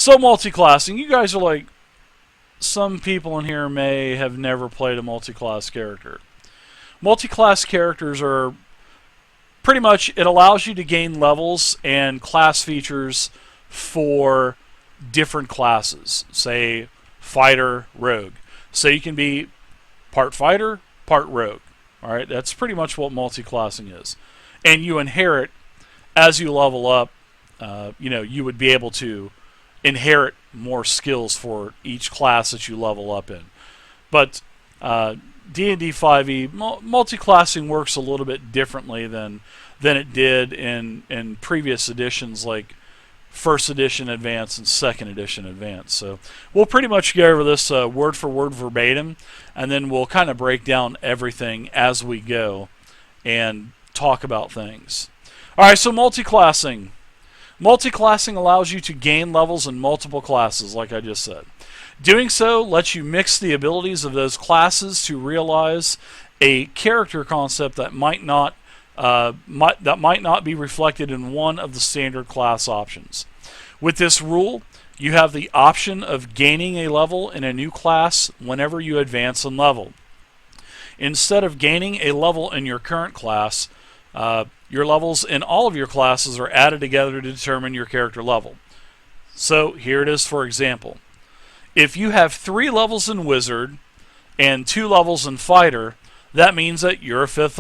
So multiclassing, you guys are like, some people in here may have never played a multiclass character. Multiclass characters are pretty much, it allows you to gain levels and class features for different classes. Say fighter, rogue. So you can be part fighter, part rogue. All right, that's pretty much what multiclassing is. And you inherit as you level up. You would be able to inherit more skills for each class that you level up in. But D&D 5e multiclassing works a little bit differently than it did in previous editions like first edition advanced and second edition advanced. So we'll pretty much go over this word for word verbatim, and then we'll kind of break down everything as we go and talk about things. Alright, so multiclassing. Multiclassing allows you to gain levels in multiple classes, like I just said. Doing so lets you mix the abilities of those classes to realize a character concept that might not be reflected in one of the standard class options. With this rule, you have the option of gaining a level in a new class whenever you advance in level. Instead of gaining a level in your current class, your levels in all of your classes are added together to determine your character level. So here it is for example. If you have 3 levels in Wizard and 2 levels in Fighter, that means that you're a 5th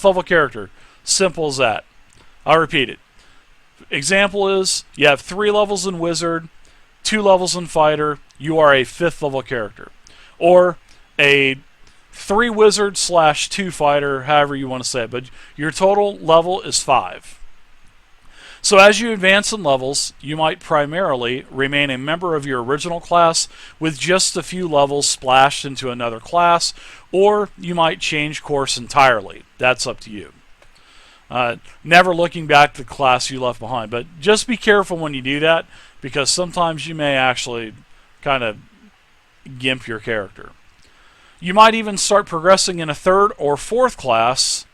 level character. Simple as that. I'll repeat it. Example is you have 3 levels in Wizard, 2 levels in Fighter, you are a 5th level character. Or a 3 Wizard / 2 Fighter, however you want to say it, but your total level is 5. So as you advance in levels, you might primarily remain a member of your original class with just a few levels splashed into another class, or you might change course entirely. That's up to you. Never looking back to the class you left behind, but just be careful when you do that, because sometimes you may actually kind of gimp your character. You might even start progressing in a 3rd or 4th class.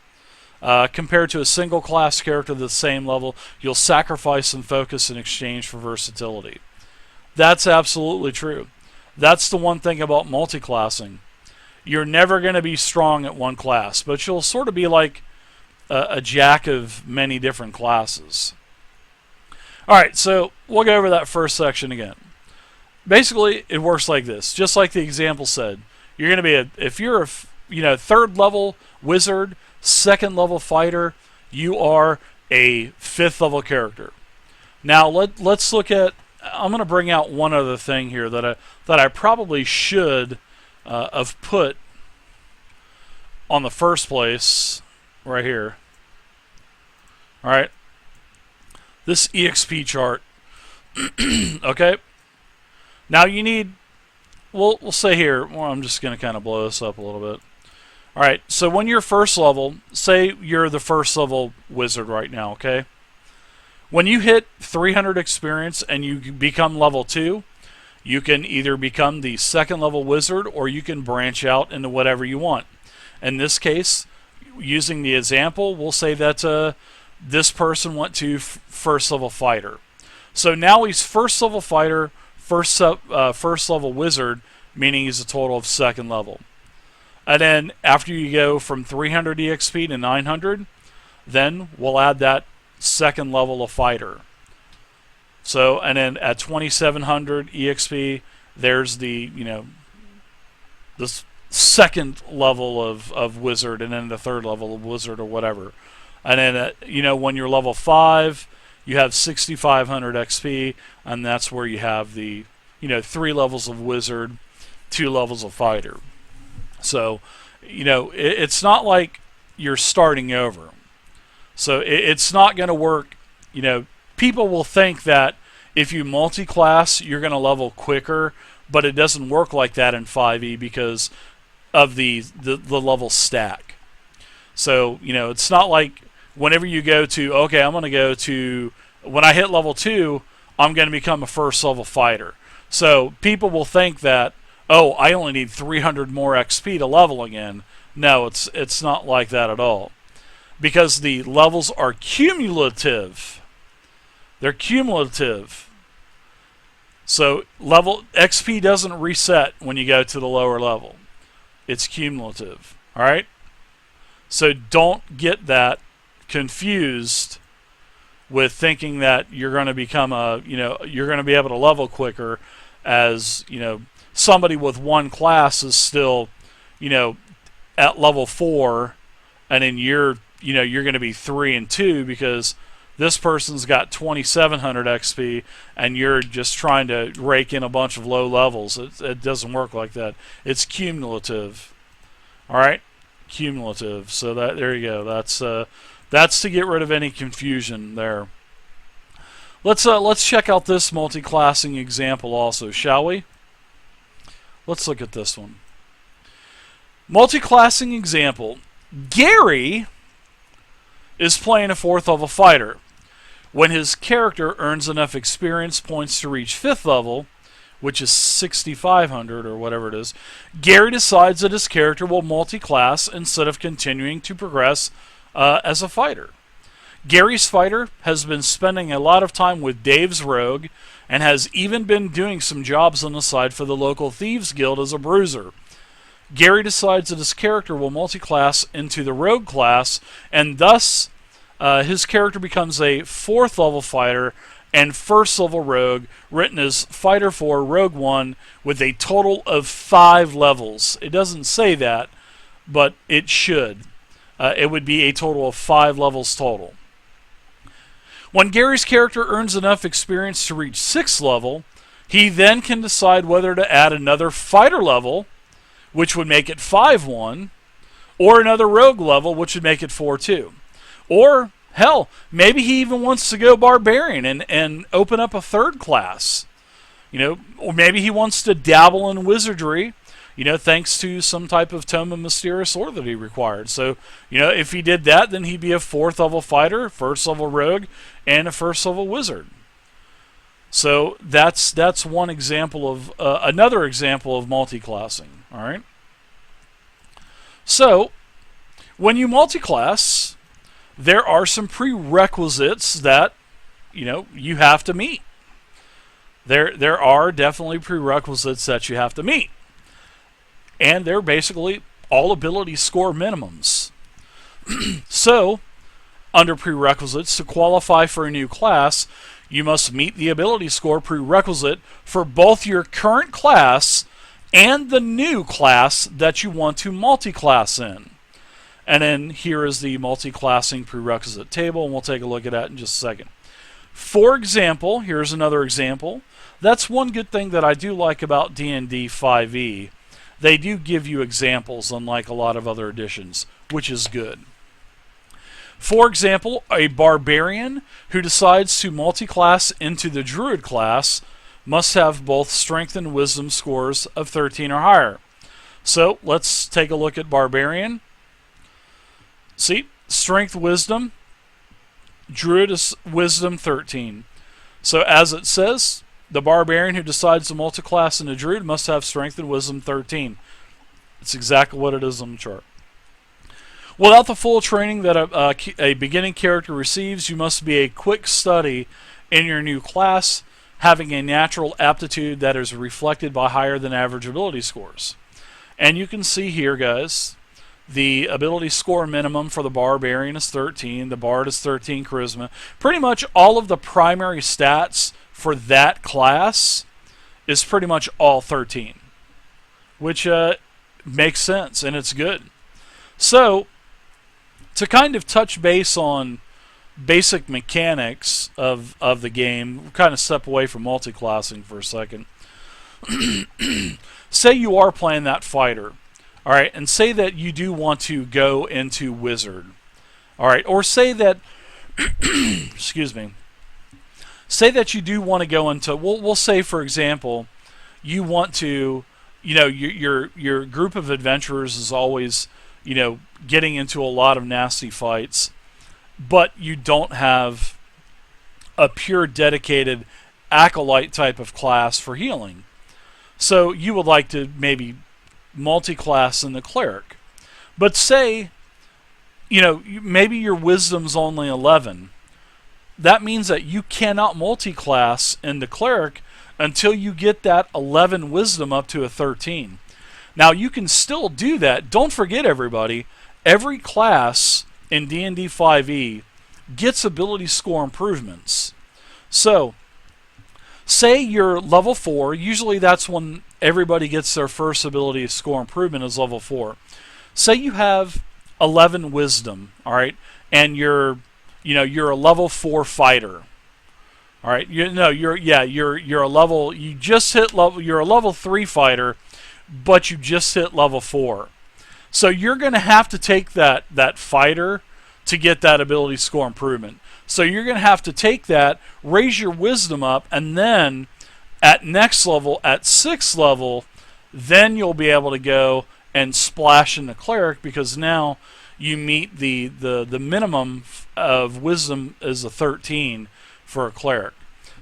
Compared to a single class character at the same level, you'll sacrifice some focus in exchange for versatility. That's absolutely true. That's the one thing about multiclassing. You're never going to be strong at one class, but you'll sort of be like a jack of many different classes. Alright, so we'll go over that first section again. Basically, it works like this. Just like the example said, you're going to be if you're a 3rd level wizard, 2nd level fighter, you are a 5th level character. Now let's look at. I'm going to bring out one other thing here that I probably should have put on the first place right here. All right, this Exp chart. Okay. Now you need. We'll say here. Well, I'm just going to kind of blow this up a little bit. Alright, so when you're first level, say you're the 1st level wizard right now, okay? When you hit 300 experience and you become level 2, you can either become the 2nd level wizard or you can branch out into whatever you want. In this case, using the example, we'll say that this person went to 1st level fighter. So now he's 1st level fighter, 1st level wizard, meaning he's a total of 2nd level. And then after you go from 300 EXP to 900, then we'll add that 2nd level of fighter. So, and then at 2700 EXP, there's the, this 2nd level of wizard, and then the 3rd level of wizard or whatever. And then, when you're level 5, you have 6500 XP, and that's where you have the, 3 levels of wizard, 2 levels of fighter. So, it's not like you're starting over. So it's not going to work. People will think that if you multi-class, you're going to level quicker, but it doesn't work like that in 5e because of the level stack. So, it's not like whenever you go to, okay, I'm going to go to, when I hit level 2, I'm going to become a 1st level fighter. So people will think that, oh, I only need 300 more XP to level again. No, it's not like that at all. Because the levels are cumulative. They're cumulative. So level XP doesn't reset when you go to the lower level. It's cumulative. All right? So don't get that confused with thinking that you're going to become you're going to be able to level quicker, as, somebody with one class is still, at level 4, and then you're going to be 3 and 2 because this person's got 2,700 XP and you're just trying to rake in a bunch of low levels. It doesn't work like that. It's cumulative. All right, cumulative. So there you go. That's to get rid of any confusion there. Let's check out this multiclassing example also, shall we? Let's look at this one. Multiclassing example. Gary is playing a 4th level fighter. When his character earns enough experience points to reach 5th level, which is 6,500 or whatever it is, Gary decides that his character will multiclass instead of continuing to progress as a fighter. Gary's fighter has been spending a lot of time with Dave's rogue and has even been doing some jobs on the side for the local Thieves Guild as a bruiser. Gary decides that his character will multiclass into the rogue class, and thus his character becomes a 4th level fighter and 1st level rogue, written as Fighter 4, Rogue 1, with a total of 5 levels. It doesn't say that, but it should. It would be a total of 5 levels total. When Gary's character earns enough experience to reach 6th level, he then can decide whether to add another fighter level, which would make it 5-1, or another rogue level, which would make it 4-2. Or, hell, maybe he even wants to go barbarian and open up a 3rd class. Or maybe he wants to dabble in wizardry, thanks to some type of Tome of Mysterious Lore that he required. So, if he did that, then he'd be a 4th level fighter, 1st level rogue, and a 1st level wizard. So that's one example of another example of multiclassing. All right. So when you multiclass, there are some prerequisites that you have to meet. There are definitely prerequisites that you have to meet, and they're basically all ability score minimums. So, under prerequisites, to qualify for a new class, you must meet the ability score prerequisite for both your current class and the new class that you want to multiclass in. And then here is the multiclassing prerequisite table, and we'll take a look at that in just a second. For example, here's another example. That's one good thing that I do like about D&D 5e. They do give you examples, unlike a lot of other editions, which is good. For example, a barbarian who decides to multiclass into the druid class must have both strength and wisdom scores of 13 or higher. So let's take a look at barbarian. See, strength, wisdom, druid is wisdom 13. So as it says, the barbarian who decides to multiclass into druid must have strength and wisdom 13. It's exactly what it is on the chart. Without the full training that a beginning character receives, you must be a quick study in your new class, having a natural aptitude that is reflected by higher than average ability scores. And you can see here, guys, the ability score minimum for the barbarian is 13, the bard is 13 charisma. Pretty much all of the primary stats for that class is pretty much all 13, which makes sense, and it's good. So, to kind of touch base on basic mechanics of the game, we'll kind of step away from multiclassing for a second. Say you are playing that fighter, all right, and say that you do want to go into wizard, all right, or say that, excuse me, say that you do want to go into, we'll say, for example, you want to, your group of adventurers is always, getting into a lot of nasty fights, but you don't have a pure dedicated acolyte type of class for healing. So you would like to maybe multiclass in the cleric. But say, maybe your wisdom's only 11. That means that you cannot multiclass in the cleric until you get that 11 wisdom up to a 13. Now you can still do that. Don't forget, everybody, every class in D&D 5e gets ability score improvements. So say you're level 4, usually that's when everybody gets their first ability score improvement is level 4. Say you have 11 wisdom, all right, and you're a level 4 fighter. All right, you're a level, you just hit level, you're a level 3 fighter, but you just hit level 4. So you're going to have to take that fighter to get that ability score improvement. So you're going to have to take that, raise your wisdom up, and then at next level, at 6th level, then you'll be able to go and splash in the cleric, because now you meet the minimum of wisdom is a 13 for a cleric.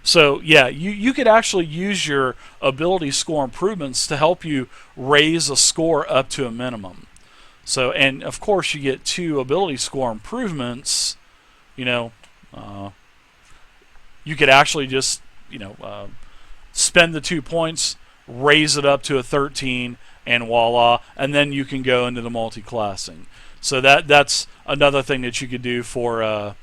So yeah, you could actually use your ability score improvements to help you raise a score up to a minimum. So, and of course you get 2 ability score improvements. You could actually just spend the 2 points, raise it up to a 13, and voila, and then you can go into the multiclassing. So that's another thing that you could do for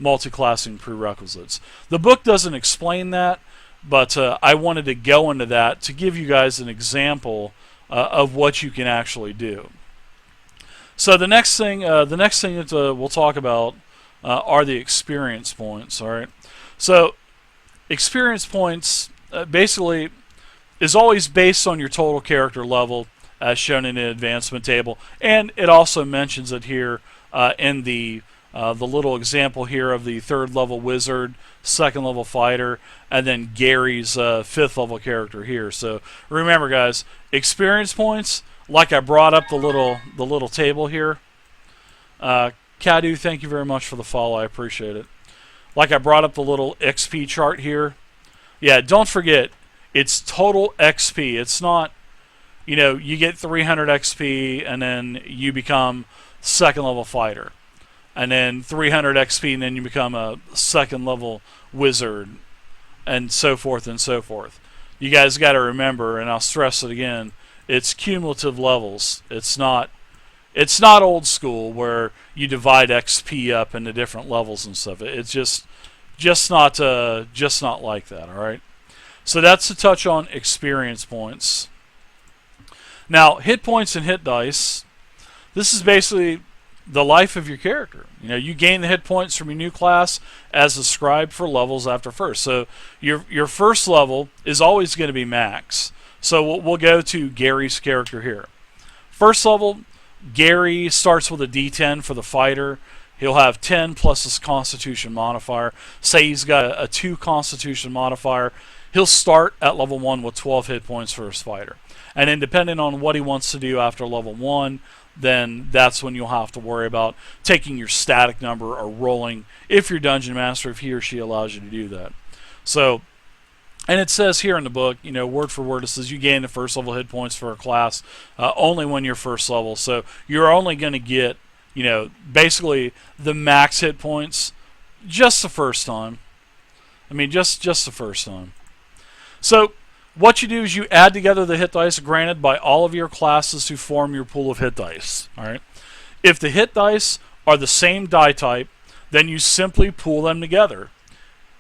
multiclassing prerequisites. The book doesn't explain that, but I wanted to go into that to give you guys an example of what you can actually do. So the next thing that we'll talk about are the experience points. All right. So experience points basically is always based on your total character level, as shown in the advancement table, and it also mentions it here in the little example here of the 3rd level wizard, 2nd level fighter, and then Gary's 5th level character here. So remember, guys, experience points, like I brought up the little table here. Cadu, thank you very much for the follow. I appreciate it. Like I brought up the little XP chart here. Yeah, don't forget, it's total XP. It's not, you get 300 XP and then you become 2nd level fighter, and then 300 XP and then you become a 2nd level wizard, and so forth and so forth. You guys got to remember, and I'll stress it again, it's cumulative levels. It's not old school where you divide XP up into different levels and stuff. It's just not like that. All right. So that's to touch on experience points. Now, hit points and hit dice. This is basically the life of your character. You gain the hit points from your new class as described for levels after first. So your first level is always going to be max. So we'll go to Gary's character here. First level, Gary starts with a D10 for the fighter. He'll have 10 plus his Constitution modifier. Say he's got a 2 Constitution modifier. He'll start at level 1 with 12 hit points for his fighter. And then depending on what he wants to do after level 1, then that's when you'll have to worry about taking your static number or rolling, if you're Dungeon Master, if he or she allows you to do that. So, and it says here in the book, word for word, it says you gain the first level hit points for a class only when you're first level. So you're only going to get, basically the max hit points just the first time. I mean, just the first time. So what you do is you add together the hit dice granted by all of your classes to form your pool of hit dice. All right. If the hit dice are the same die type, then you simply pool them together.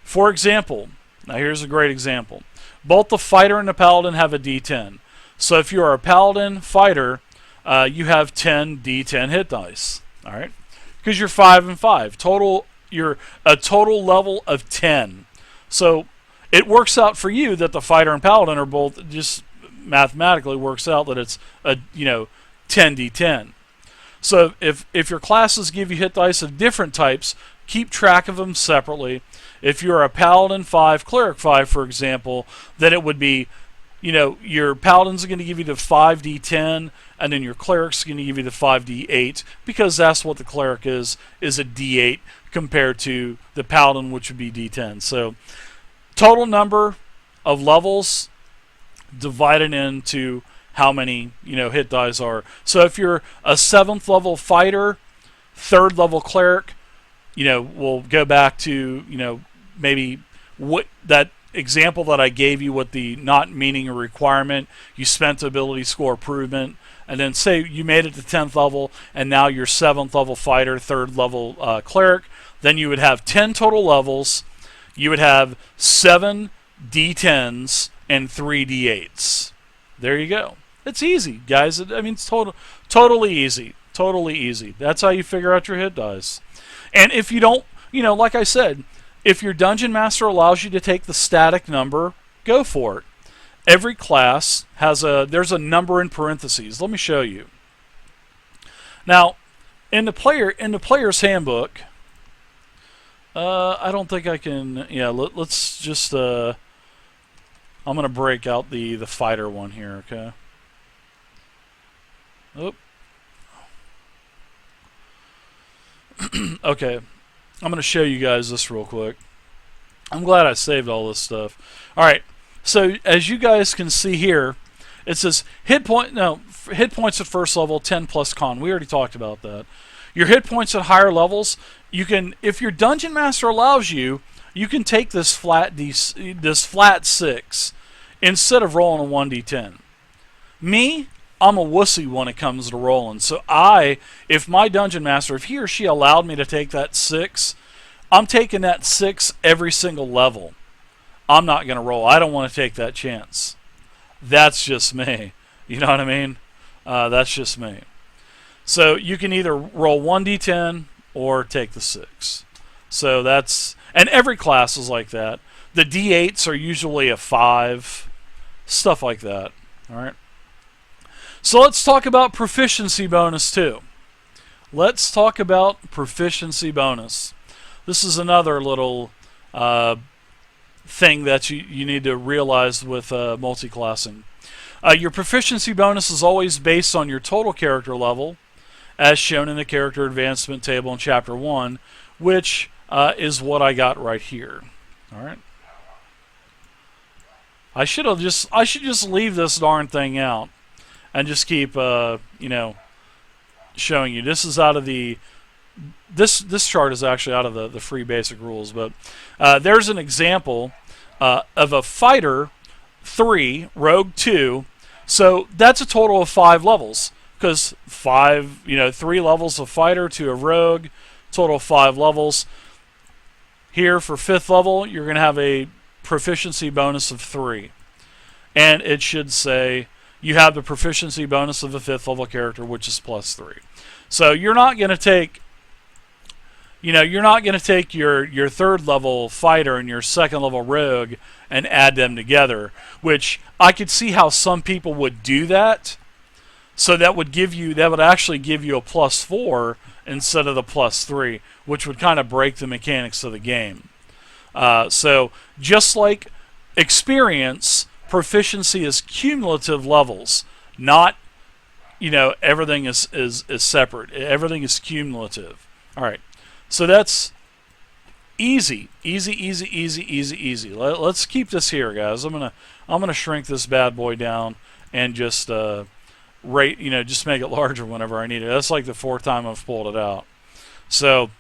For example, now here's a great example. Both the fighter and the paladin have a D10. So if you are a paladin fighter, you have 10 D10 hit dice. All right, because you're 5 and 5 total. You're a total level of 10. So it works out for you that the fighter and paladin are both, just mathematically works out that it's a 10 D10. So if your classes give you hit dice of different types, keep track of them separately. If you're a paladin 5, cleric 5, for example, then it would be, your paladin's going to give you the 5d10, and then your cleric's going to give you the 5d8, because that's what the cleric is a d8 compared to the paladin, which would be d10. So total number of levels divided into how many hit dice are. So if you're a 7th level fighter, 3rd level cleric, we'll go back to maybe what that example that I gave you with the not meaning a requirement, you spent the ability score improvement, and then say you made it to 10th level, and now you're 7th level fighter, 3rd level cleric, then you would have 10 total levels. You would have 7 D10s and 3 D8s. There you go. It's easy, guys. I mean, it's totally easy. Totally easy. That's how you figure out your hit dice. And if you don't, like I said, if your Dungeon Master allows you to take the static number, go for it. Every class has there's a number in parentheses. Let me show you. Now, in the player's handbook, I don't think I can. Yeah, let's just. I'm gonna break out the fighter one here. Okay. Oop. Okay, I'm gonna show you guys this real quick. I'm glad I saved all this stuff. All right. So as you guys can see here, it says hit points at first level 10 plus con. We already talked about that. Your hit points at higher levels, you can, if your Dungeon Master allows you, you can take this flat 6 instead of rolling a 1d10. Me, I'm a wussy when it comes to rolling. So if my Dungeon Master, if he or she allowed me to take that 6, I'm taking that 6 every single level. I'm not going to roll. I don't want to take that chance. That's just me. You know what I mean? That's just me. So you can either roll 1d10 or take the 6. So that's, and every class is like that. The d8s are usually a 5, stuff like that. All right. So let's talk about proficiency bonus too. Let's talk about proficiency bonus. This is another little thing that you need to realize with multiclassing. Your proficiency bonus is always based on your total character level, as shown in the character advancement table in Chapter 1, which is what I got right here. All right. I should just leave this darn thing out and just keep showing you. This is out of the this chart is actually out of the free basic rules, but there's an example of a fighter 3, rogue 2. So that's a total of 5 levels, because 3 levels of fighter, 2 of rogue, total of 5 levels. Here for 5th level, you're going to have a proficiency bonus of 3, and it should say you have the proficiency bonus of a 5th level character, which is plus 3. So you're not going to take your 3rd level fighter and your 2nd level rogue and add them together, which I could see how some people would do that. So that would actually give you a plus 4 instead of the plus 3, which would kind of break the mechanics of the game. So just like experience, proficiency is cumulative levels, not everything is separate. Everything is cumulative. All right. So that's easy. Let's keep this here, guys. I'm gonna shrink this bad boy down and just just make it larger whenever I need it. That's like the 4th time I've pulled it out. So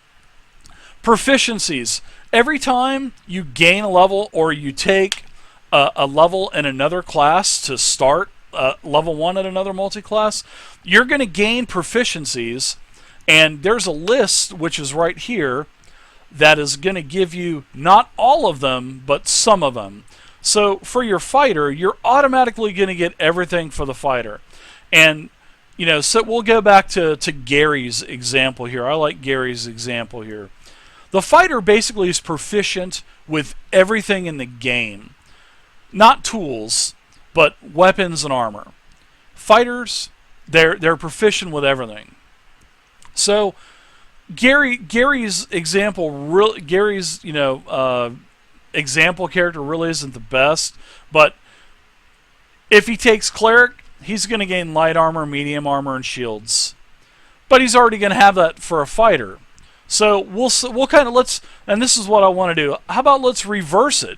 proficiencies. Every time you gain a level or you take a level in another class to start level 1 in another multi-class, you're going to gain proficiencies. And there's a list, which is right here, that is going to give you not all of them, but some of them. So for your fighter, you're automatically going to get everything for the fighter. And, so we'll go back to Gary's example here. I like Gary's example here. The fighter basically is proficient with everything in the game. Not tools, but weapons and armor. Fighters, they're proficient with everything. So Gary's example, example character really isn't the best, but if he takes cleric, he's going to gain light armor, medium armor, and shields. But he's already going to have that for a fighter. So we'll kind of and this is what I want to do. How about let's reverse it?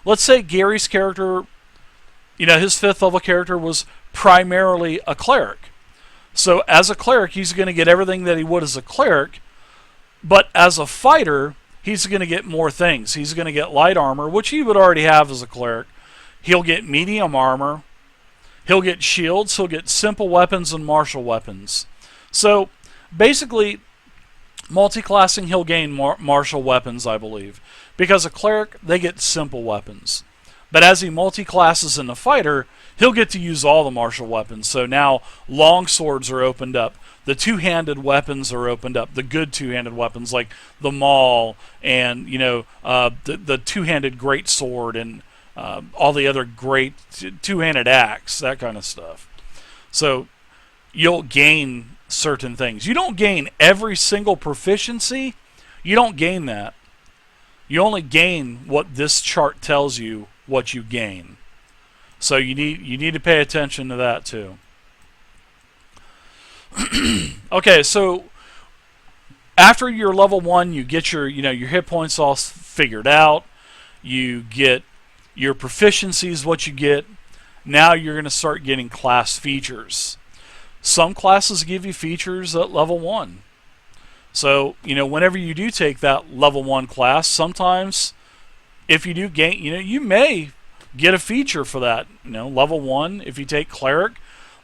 Let's say Gary's character, his 5th level character was primarily a cleric. So as a cleric, he's going to get everything that he would as a cleric, but as a fighter, he's going to get more things. He's going to get light armor, which he would already have as a cleric. He'll get medium armor. He'll get shields. He'll get simple weapons and martial weapons. So basically, multiclassing, he'll gain martial weapons, I believe. Because a cleric, they get simple weapons. But as he multiclasses in the fighter, he'll get to use all the martial weapons. So now long swords are opened up. The two-handed weapons are opened up. The good two-handed weapons like the maul and the two-handed great sword and all the other great two-handed axe, that kind of stuff. So you'll gain certain things. You don't gain every single proficiency. You don't gain that. You only gain what this chart tells you what you gain. So you need to pay attention to that too. Okay, so after you're level 1, you get your hit points all figured out. You get your proficiencies, what you get. Now you're going to start getting class features. Some classes give you features at level 1. So, whenever you do take that level 1 class, sometimes if you do gain, you may get a feature for that. Level 1, if you take cleric,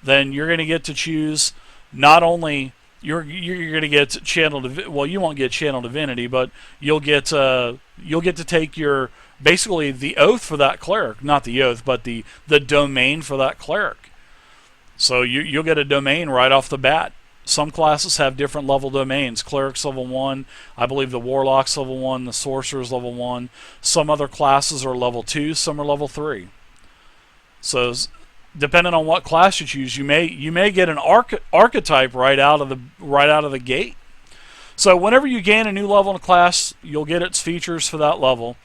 then you're going to get to choose not only you're going to get channel, well, you won't get channel divinity, but you'll get to take your basically the oath for that cleric, not the oath, but the domain for that cleric. So you'll get a domain right off the bat. Some classes have different level domains. Cleric's level 1. I believe the Warlock's level 1. The Sorcerer's level 1. Some other classes are level 2. Some are level 3. So depending on what class you choose, you may get an archetype right out of the gate. So whenever you gain a new level in a class, you'll get its features for that level.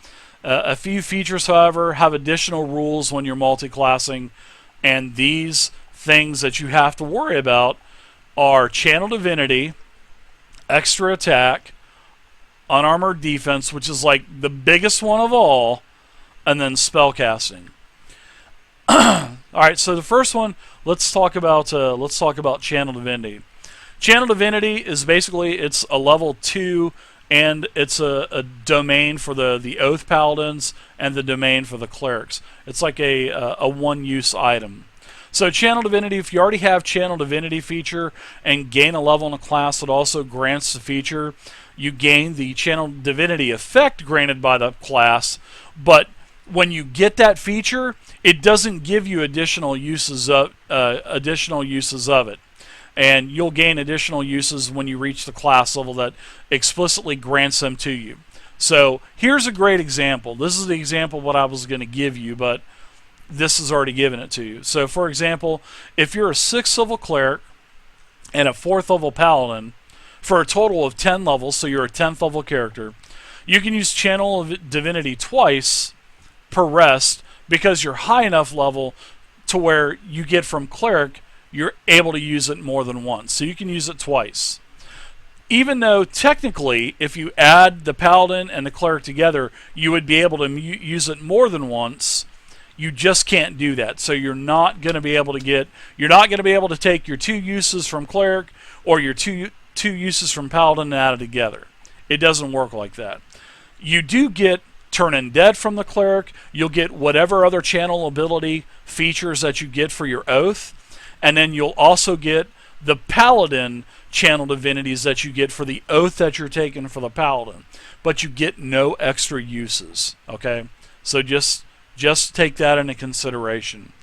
A few features, however, have additional rules when you're multiclassing, and these things that you have to worry about are channel divinity, extra attack, unarmored defense, which is like the biggest one of all, and then spellcasting. All right, so the first one, let's talk about channel divinity. Channel divinity is basically it's a level 2, and it's a domain for the oath paladins and the domain for the clerics. It's like a one-use item. So channel divinity, if you already have channel divinity feature and gain a level in a class that also grants the feature, you gain the channel divinity effect granted by the class, but when you get that feature, it doesn't give you additional uses of it. And you'll gain additional uses when you reach the class level that explicitly grants them to you. So here's a great example. This is the example what I was going to give you, but this has already given it to you. So for example, if you're a 6th level cleric and a 4th level paladin for a total of 10 levels, so you're a 10th level character, you can use channel of divinity twice per rest because you're high enough level to where you get from cleric, you're able to use it more than once. So you can use it twice. Even though technically if you add the paladin and the cleric together, you would be able to use it more than once. You just can't do that. So you're not going to be able to take your 2 uses from cleric or your two uses from paladin and add it together. It doesn't work like that. You do get turn undead from the cleric. You'll get whatever other channel ability features that you get for your oath, and then you'll also get the paladin channel divinities that you get for the oath that you're taking for the paladin, but you get no extra uses. Okay, so just take that into consideration.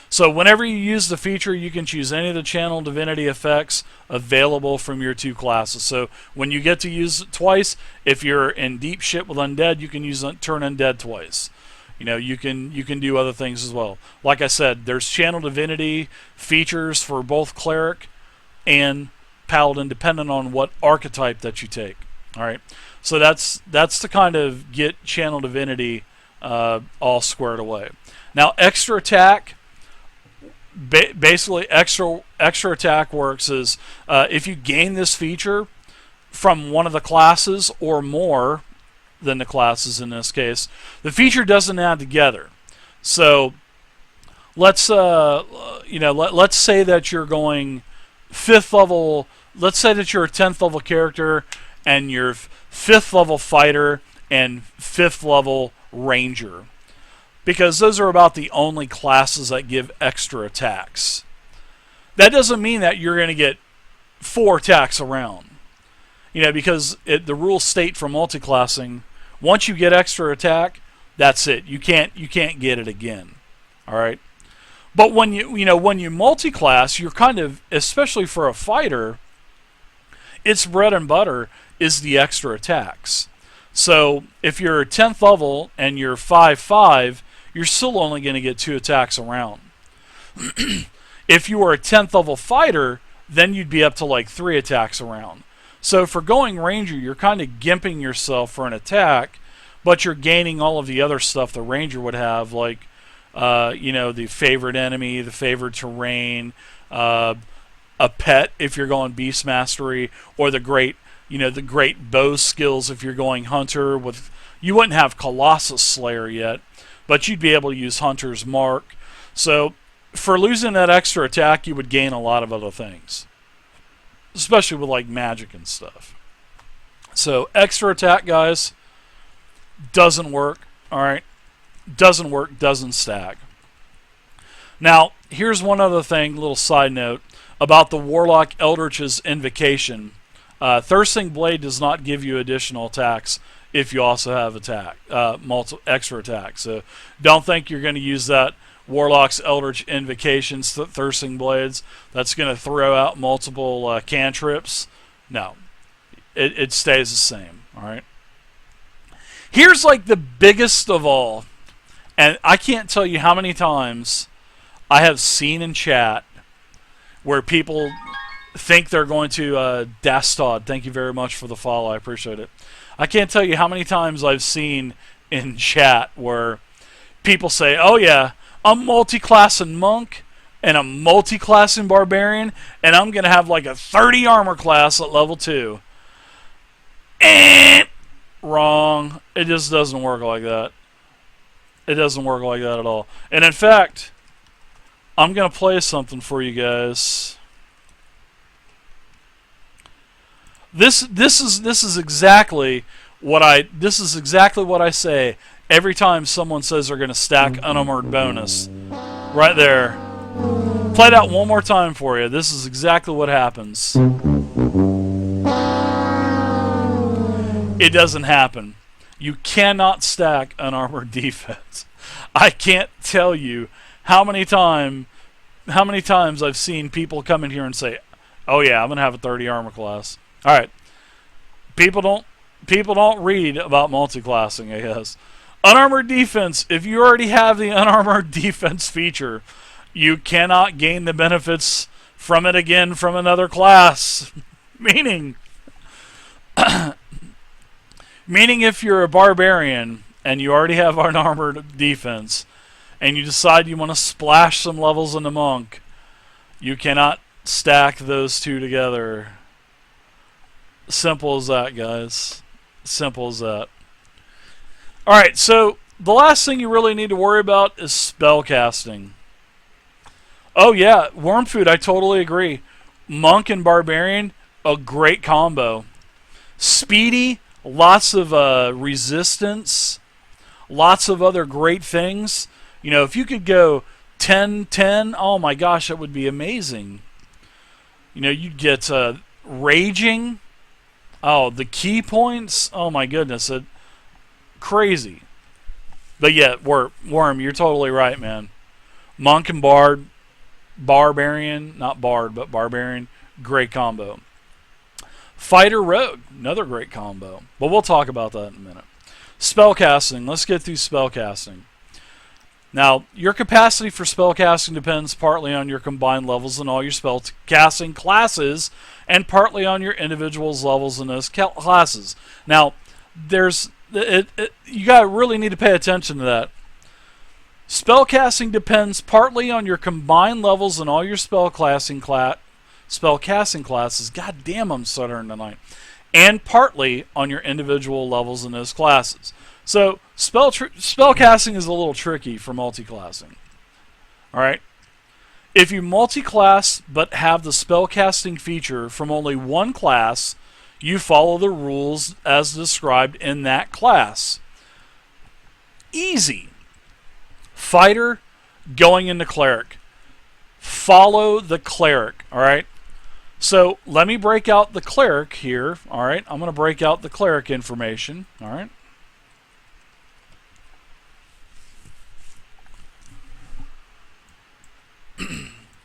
So whenever you use the feature, you can choose any of the channel divinity effects available from your 2 classes. So when you get to use it twice, if you're in deep shit with undead, you can use turn undead twice. You can do other things as well. Like I said, there's channel divinity features for both cleric and paladin, depending on what archetype that you take. All right, so that's to kind of get channel divinity all squared away. Now, extra attack. Basically, extra attack works is if you gain this feature from one of the classes or more than the classes in this case, the feature doesn't add together. So let's say that you're going 5th level. Let's say that you're a 10th level character and your 5th level fighter and 5th level ranger, because those are about the only classes that give extra attacks. That doesn't mean that you're going to get 4 attacks around. Because the rules state for multiclassing, once you get extra attack, that's it. You can't get it again. All right. But when you multiclass, you're kind of, especially for a fighter, its bread and butter is the extra attacks. So if you're 10th level and you're 5/5, you're still only going to get 2 attacks around. If you were a 10th level fighter, then you'd be up to like 3 attacks around. So for going ranger, you're kind of gimping yourself for an attack, but you're gaining all of the other stuff the ranger would have, like the favorite enemy, the favorite terrain, a pet if you're going beast mastery, or the great bow skills if you're going hunter. You wouldn't have Colossus Slayer yet, but you'd be able to use Hunter's Mark. So for losing that extra attack, you would gain a lot of other things, especially with like magic and stuff. So extra attack, guys, doesn't work. All right, doesn't work, doesn't stack. Now, here's one other thing, little side note about the Warlock Eldritch's Invocation. Thirsting Blade does not give you additional attacks if you also have extra attack. So don't think you're going to use that Warlock's Eldritch Invocations, Thirsting Blades. That's going to throw out multiple cantrips. No, it stays the same. All right. Here's like the biggest of all, and I can't tell you how many times I have seen in chat where people think they're going to Dastod. Thank you very much for the follow. I appreciate it. I can't tell you how many times I've seen in chat where people say, "Oh yeah, I'm multiclassing monk and I'm multiclassing barbarian, and I'm gonna have like a 30 armor class at level 2." Wrong. It just doesn't work like that. It doesn't work like that at all. And in fact, I'm gonna play something for you guys. This is exactly what I say every time someone says they're gonna stack unarmored bonus. Right there. Play that one more time for you. This is exactly what happens. It doesn't happen. You cannot stack unarmored defense. I can't tell you how many times I've seen people come in here and say, "Oh yeah, I'm gonna have a 30 armor class." All right. People don't read about multiclassing, I guess. Unarmored defense. If you already have the unarmored defense feature, you cannot gain the benefits from it again from another class. Meaning if you're a barbarian and you already have unarmored defense and you decide you want to splash some levels into monk, you cannot stack those two together. Simple as that, guys. Simple as that. Alright, so the last thing you really need to worry about is spellcasting. Oh yeah, Worm Food, I totally agree. Monk and Barbarian, a great combo. Speedy, lots of resistance, lots of other great things. If you could go 10-10, oh my gosh, that would be amazing. You'd get Raging. Oh, the key points, oh my goodness, crazy. But yeah, Worm, you're totally right, man. Monk and Barbarian, not Bard, but Barbarian, great combo. Fighter Rogue, another great combo. But we'll talk about that in a minute. Spellcasting, let's get through spellcasting. Now, your capacity for spellcasting depends partly on your combined levels in all your spellcasting classes and partly on your individual's levels in those classes. Now, you really need to pay attention to that. Spellcasting depends partly on your combined levels in all your spellcasting classes. God damn, I'm stuttering tonight. And partly on your individual levels in those classes. So, spellcasting is a little tricky for multiclassing. Alright? If you multiclass but have the spellcasting feature from only one class, you follow the rules as described in that class. Easy. Fighter, going into cleric. Follow the cleric, all right? So let me break out the cleric here, all right? I'm going to break out the cleric information, all right?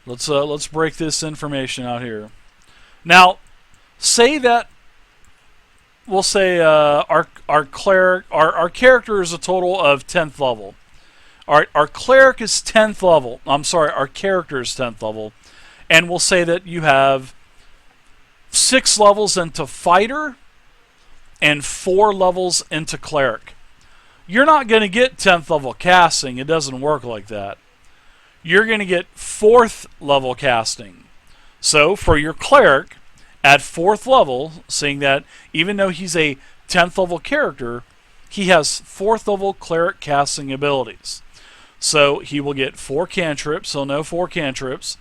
Let's break this information out here. Now, say that we'll say our cleric, our character is a total of 10th level. All right, our cleric is 10th level. I'm sorry, our character is 10th level, and we'll say that you have 6 levels into fighter and 4 levels into cleric. You're not going to get 10th level casting. It doesn't work like that. You're going to get 4th level casting. So for your cleric at 4th level, seeing that even though he's a 10th level character, he has 4th level cleric casting abilities. So he will get 4 cantrips. He'll know 4 cantrips,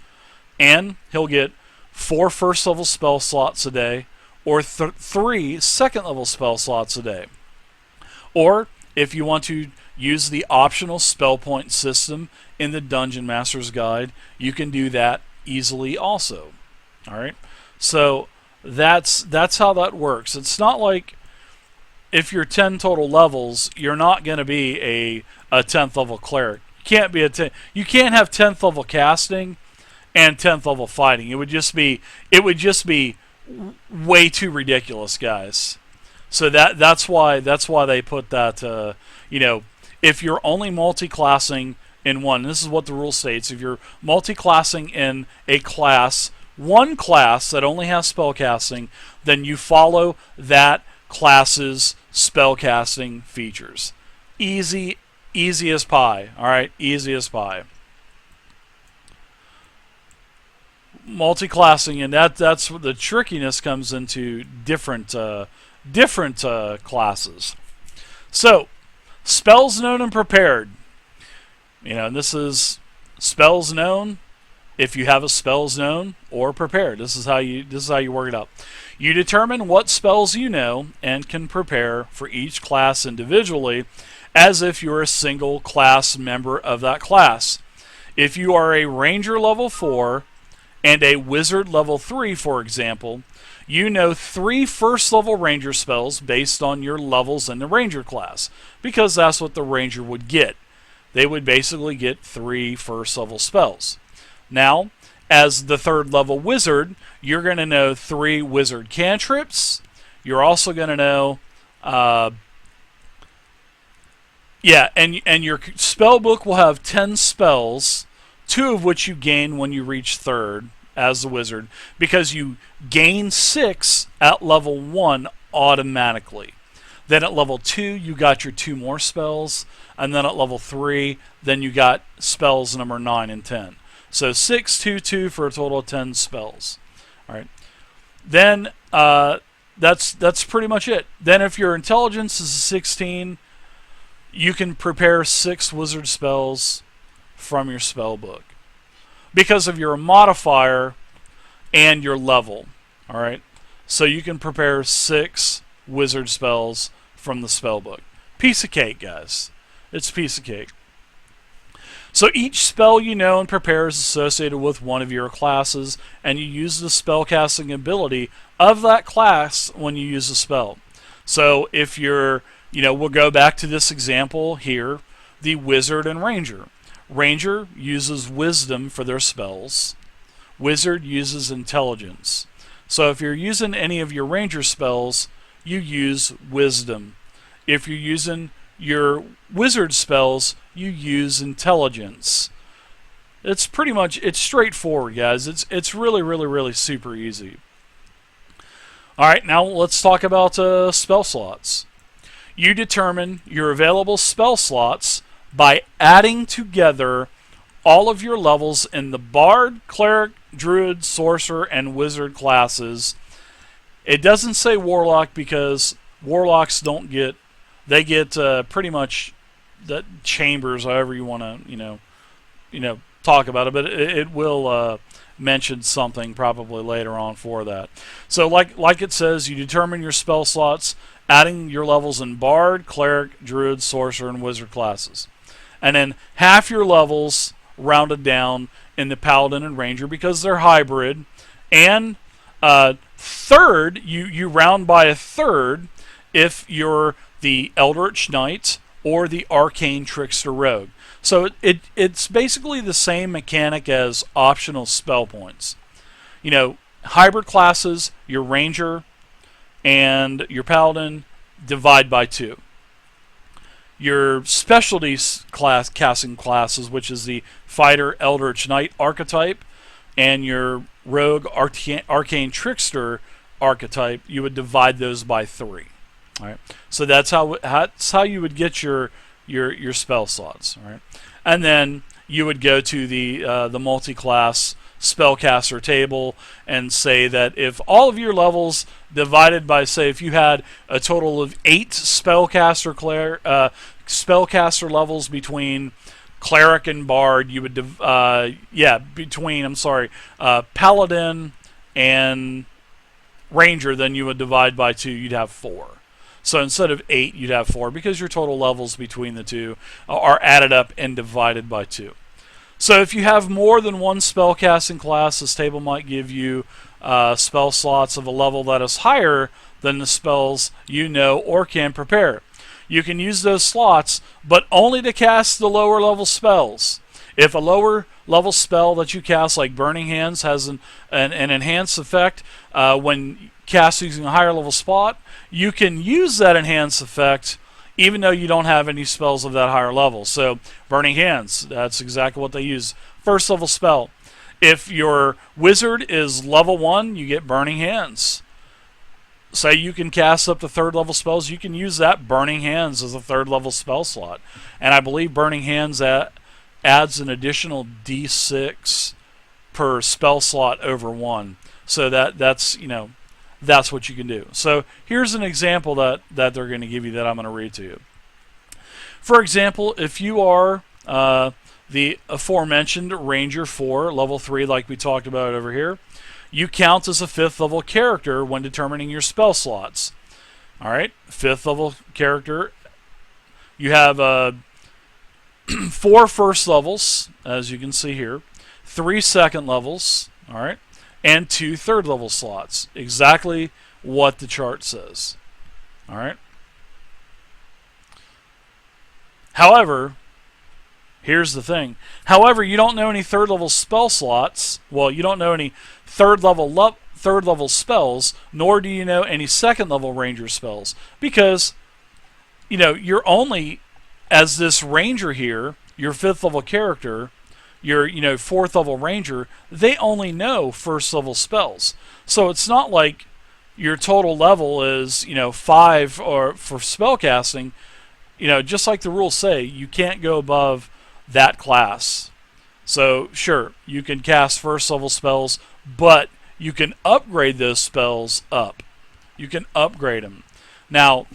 and he'll get 4 first level spell slots a day, or 3 second level spell slots a day. Or if you want to use the optional spell point system in the Dungeon Master's Guide, you can do that easily also. All right, so that's how that works. It's not like if you're 10 total levels, you're not going to be a 10th level cleric. You can't be you can't have 10th level casting and 10th level fighting. It would just be way too ridiculous, guys. So that's why they put that. If you're only multi-classing in one, this is what the rule states. If you're multi-classing in a class, one class that only has spellcasting, then you follow that class's spellcasting features. Easy as pie. All right, easy as pie. Multi-classing, and that's where the trickiness comes into different classes. So, spells known and prepared. And this is spells known. If you have a spells known or prepared, this is how you work it out. You determine what spells you know and can prepare for each class individually, as if you're a single class member of that class. If you are a Ranger level 4 and a Wizard level 3, for example, you know 3 first level Ranger spells based on your levels in the Ranger class, because that's what the Ranger would get. They would basically get 3 first level spells. Now, as the 3rd level Wizard, you're going to know 3 Wizard cantrips. You're also going to know, and your spell book will have 10 spells, 2 of which you gain when you reach 3rd as the Wizard, because you gain 6 at level 1 automatically. Then at level 2, you got your 2 more spells, and then at level 3, then you got spells number 9 and 10. So 6, 2, 2 for a total of 10 spells. All right. Then that's pretty much it. Then if your intelligence is 16, you can prepare 6 wizard spells from your spell book because of your modifier and your level. All right. So you can prepare 6 wizard spells from the spell book. Piece of cake, guys. It's a piece of cake. So each spell you know and prepare is associated with one of your classes, and you use the spellcasting ability of that class when you use a spell. So if you're, we'll go back to this example here, the Wizard and Ranger. Ranger uses Wisdom for their spells. Wizard uses Intelligence. So if you're using any of your Ranger spells, you use Wisdom. If you're using your Wizard spells, you use Intelligence. It's straightforward, guys. It's really super easy. Alright, now let's talk about spell slots. You determine your available spell slots by adding together all of your levels in the Bard, Cleric, Druid, Sorcerer, and Wizard classes. It doesn't say Warlock because Warlocks don't get... They get pretty much the chambers, however you want to, talk about it, but it will mention something probably later on for that. So like it says, you determine your spell slots, adding your levels in Bard, Cleric, Druid, Sorcerer, and Wizard classes. And then half your levels rounded down in the Paladin and Ranger because they're hybrid. And third, you round by a third if you're the Eldritch Knight or the Arcane Trickster Rogue. So it's basically the same mechanic as optional spell points. You know, hybrid classes, your Ranger and your Paladin, divide by 2. Your specialty casting classes, which is the Fighter, Eldritch Knight archetype, and your Rogue, Arcane Trickster archetype, you would divide those by 3. All right. So that's how you would get your spell slots. All right. And then you would go to the multi-class spellcaster table and say that if all of your levels divided by, say, if you had a total of 8 spellcaster levels between Cleric and Bard, you would between Paladin and Ranger, then you would divide by 2. You'd have 4. So instead of 8, you'd have 4 because your total levels between the two are added up and divided by 2. So if you have more than one spellcasting class, this table might give you spell slots of a level that is higher than the spells you know or can prepare. You can use those slots, but only to cast the lower level spells. If a lower level spell that you cast, like Burning Hands, has an enhanced effect when cast using a higher level spot, you can use that enhanced effect even though you don't have any spells of that higher level. So Burning Hands, that's exactly what they use. First level spell. If your wizard is level 1, you get Burning Hands. Say you can cast up to 3rd level spells, you can use that Burning Hands as a 3rd level spell slot. And I believe Burning Hands adds an additional D6 per spell slot over 1. So that's what you can do. So here's an example that they're going to give you that I'm going to read to you. For example, if you are the aforementioned Ranger 4, level 3, like we talked about over here, you count as a 5th level character when determining your spell slots. All right, 5th level character. You have 4 first levels, as you can see here, 3 second levels, all right, and 2 third level slots. Exactly what the chart says. All right. However, here's the thing. However, you don't know any 3rd level spell slots. Well, you don't know any third level spells, nor do you know any 2nd level Ranger spells, because you're only, as this Ranger here, your 5th level character, your 4th level Ranger, they only know 1st level spells. So it's not like your total level is 5 or for spellcasting. Just like the rules say, you can't go above that class. So sure, you can cast 1st level spells, but you can upgrade those spells up. You can upgrade them. Now,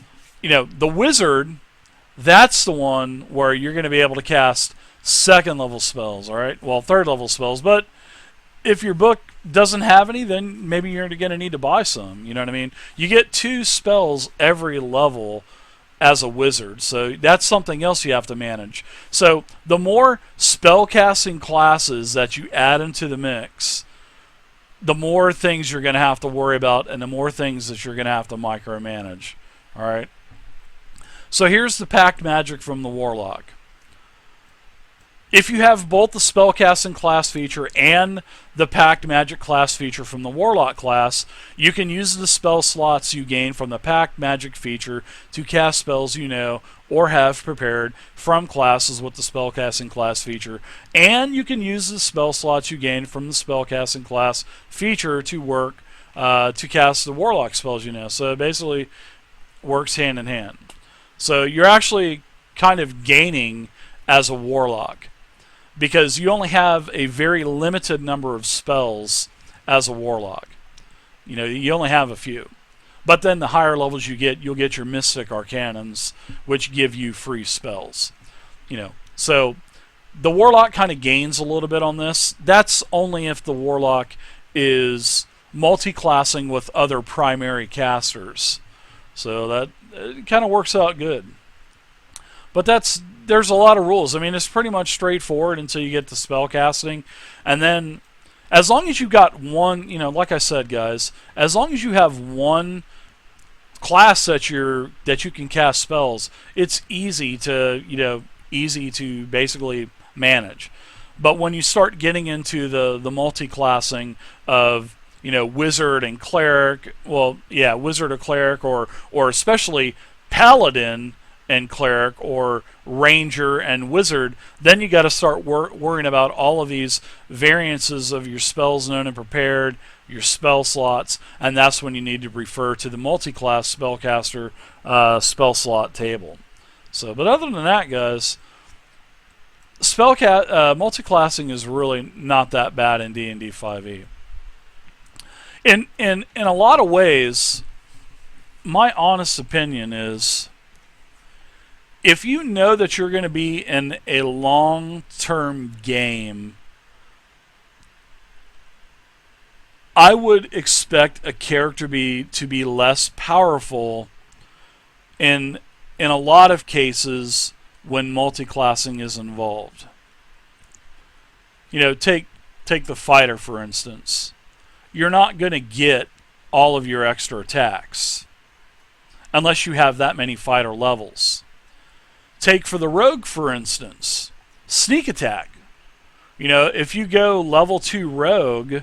the wizard, that's the one where you're going to be able to cast 2nd level spells, all right? Well, 3rd level spells, but if your book doesn't have any, then maybe you're going to need to buy some, you know what I mean? You get 2 spells every level as a wizard, so that's something else you have to manage. So the more spellcasting classes that you add into the mix, the more things you're going to have to worry about and the more things that you're going to have to micromanage, all right? So here's the Pact Magic from the Warlock. If you have both the Spellcasting class feature and the Pact Magic class feature from the Warlock class, you can use the spell slots you gain from the Pact Magic feature to cast spells you know or have prepared from classes with the Spellcasting class feature, and you can use the spell slots you gain from the Spellcasting class feature to work to cast the Warlock spells you know. So it basically works hand in hand. So you're actually kind of gaining as a Warlock, because you only have a very limited number of spells as a Warlock. You only have a few. But then the higher levels you get, you'll get your Mystic Arcanums, which give you free spells. So The Warlock kind of gains a little bit on this. That's only if the Warlock is multi-classing with other primary casters. So that kind of works out good. But there's a lot of rules. I mean, it's pretty much straightforward until you get to spellcasting. And then, as long as you've got one, like I said, guys, as long as you have one class that you can cast spells, it's easy to basically manage. But when you start getting into the multi-classing of wizard and cleric, wizard or cleric, or especially paladin and cleric, or ranger and wizard, then you got to start worrying about all of these variances of your spells known and prepared, your spell slots, and that's when you need to refer to the multi-class spellcaster spell slot table. So, but other than that, guys, multi-classing is really not that bad in D&D 5e. In a lot of ways, my honest opinion is, if you know that you're going to be in a long-term game, I would expect a character to be less powerful in a lot of cases when multi-classing is involved. Take the fighter, for instance. You're not going to get all of your extra attacks unless you have that many fighter levels. Take for the rogue, for instance, sneak attack. If you go level 2 rogue,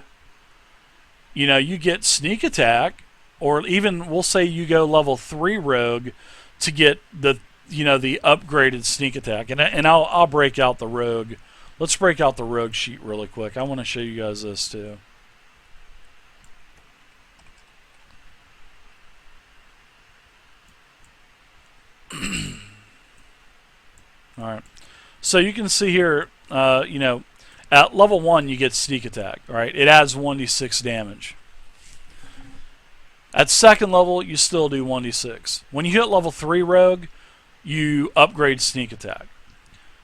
you get sneak attack, or even we'll say you go level 3 rogue to get the upgraded sneak attack. And I'll break out the rogue. Let's break out the rogue sheet really quick. I want to show you guys this too. All right, so you can see here, at level 1 you get sneak attack. All right, it adds 1d6 damage. At second level, you still do 1d6. When you hit level 3 rogue, you upgrade sneak attack.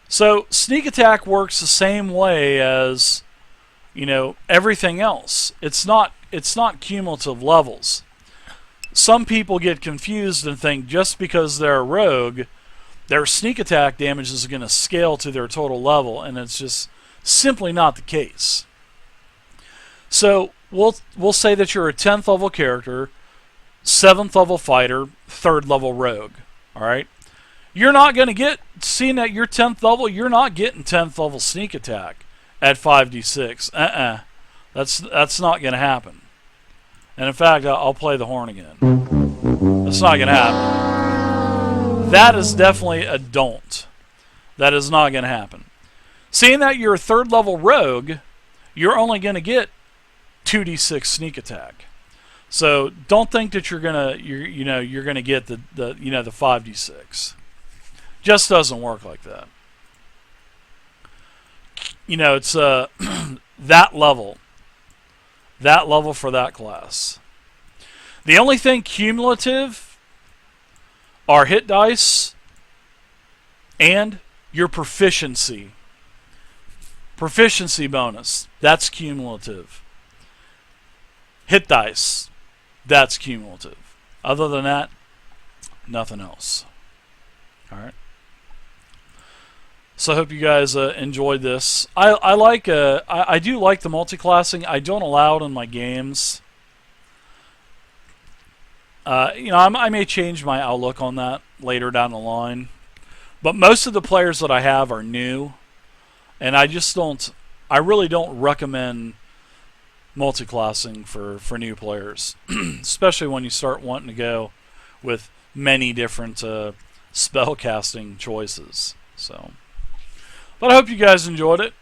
So sneak attack works the same way as everything else. It's not cumulative levels. Some people get confused and think just because they're a rogue, their sneak attack damage is going to scale to their total level, and it's just simply not the case. So we'll say that you're a 10th level character, 7th level fighter, 3rd level rogue. All right, you're not going to get, seeing that you're 10th level, you're not getting 10th level sneak attack at 5d6. That's not going to happen. And in fact, I'll play the horn again. That's not going to happen. That is definitely a don't. That is not going to happen. Seeing that you're a 3rd level rogue, you're only going to get 2d6 sneak attack. So don't think that you're gonna get the 5d6. Just doesn't work like that. It's that level for that class. The only thing cumulative are hit dice and your proficiency. Proficiency bonus, that's cumulative. Hit dice, that's cumulative. Other than that, nothing else. Alright. So I hope you guys enjoyed this. I do like the multi-classing. I don't allow it in my games. I may change my outlook on that later down the line. But most of the players that I have are new. And I really don't recommend multi-classing for new players. Especially when you start wanting to go with many different spellcasting choices. So, but I hope you guys enjoyed it.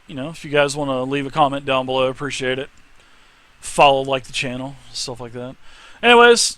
If you guys want to leave a comment down below, appreciate it. Follow, like the channel, stuff like that. Anyways,